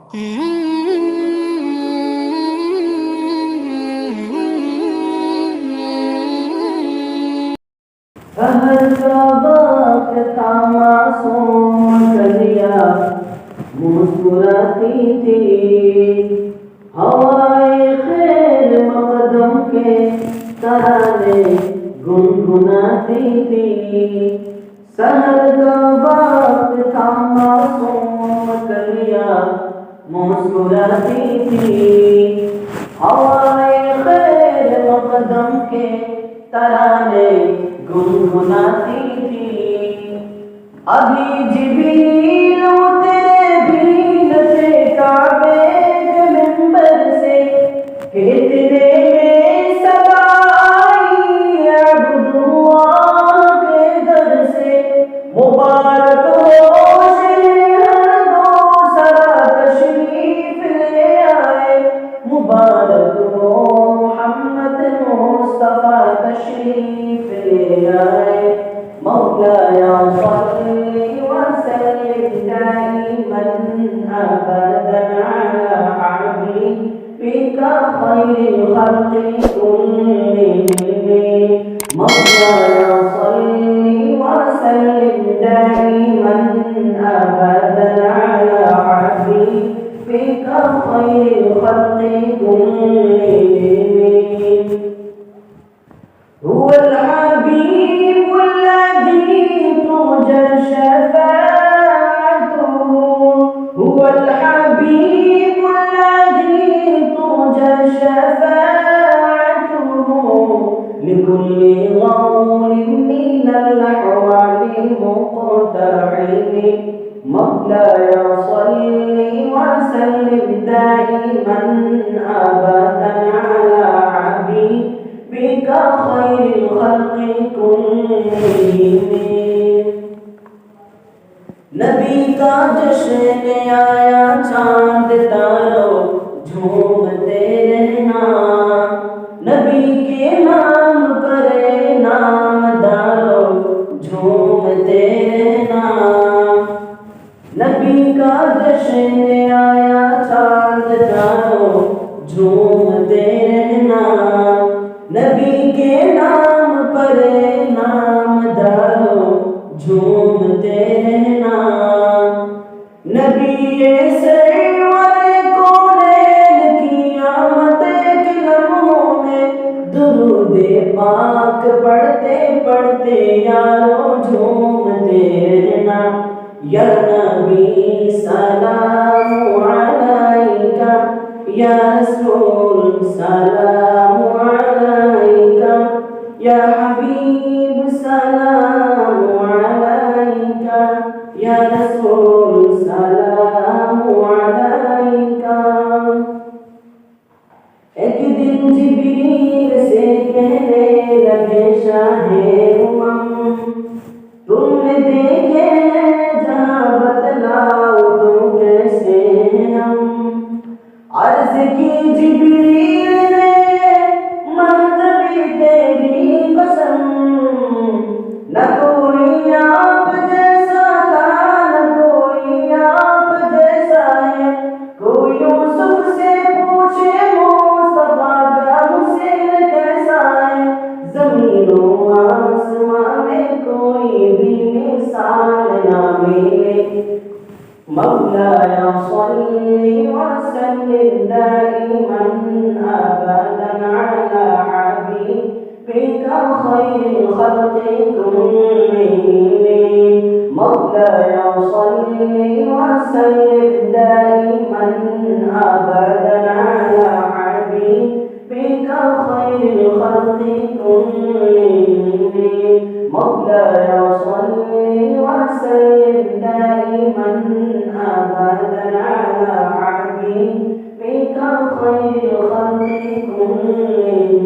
हर का वक्त था मासूम कलिया मुस्कुराती थी, हवाए खैर मकदम के तराने गुनगुनाती थी। सहर का वक्त था मासूम कलिया मुस्कुराती थी, हवाए खैर मकदम के तराने गुनगुनाती थी। अभी जिब्रील उतरे भील थे काबे के मिंबर से, इतने में सदा आई अब्दुल्लाह के दर से। मुबारक हो हर दो सरा तशरीफ ले आए, मुबारक हो मोहम्मद मुस्तफा तशरीफ ले आए। मौलाया सल्ली वसल्लिम दाइमन अबदन अला हबीबिका खैरिल खल्क़ि कुल्लिहिम। मौलाया सल्ली वसल्लिम दाइमन अबदन अला हबीबिका खैरिल खल्क़ि कुल्लिहिम। हुवल हबीबुल लज़ी तुरजा शफ़ाअतुहु, हुवल हबीबुल लज़ी तुरजा शफ़ाअतुहु, लिकुल्लि गौलिन मिनल अहवालि मुक़तहिम। मौलाया सल्ली वसल्लिम दाइमन अबदन अला हबीबिका खैरिल खल्क़ि कुल्लिहिम। नबी का जश्न आया चांद तारों झूमते रहना, नबी के नाम पर नामदारों झूमते रहना। नबी का जश्न आया चांद तारों झूमते रहना, नबी के नाम पर नामदारों झूमते रहना। नबी सरवर को नैन की आमद के लम्हों में दुरूदे पाक पढ़ते पढ़ते यारों झूमते रहना। या नबी सलामु अलैका, या रसूल सलामु अलैका, या हबीब सलामु अलैका, या रसूल सलामु अलैका। एक दिन जिब्रील से कहने लगे शाहे उमम, तुमने देखे हैं जहाँ बतलाओ तुम कैसे हैं हम। अर्ज़ की जिब्रील ने महज़बी तेरी कसम, न कोई आप जैसा था न कोई आप जैसा है। कोई यूसुफ से पूछे मुस्तफा का हुसैन कैसा है। ज़मीनो आसमां में कोई भी मिसाल ना मिले। मौलाया सल्ली वसल्लिम दाइमन अबदन अला हबीबिका खैरिल खल्क़ि कुल्लिहिम। मौलाया सल्ली वसल्लिम दाइमन अबदन अला हबीबिका खैरिल खल्क़ि कुल्लिहिम। मौलाया सल्ली वसल्लिम दाइमन अबदन अला हबीबिका खैरिल खल्क़ि कुल्लिहिम।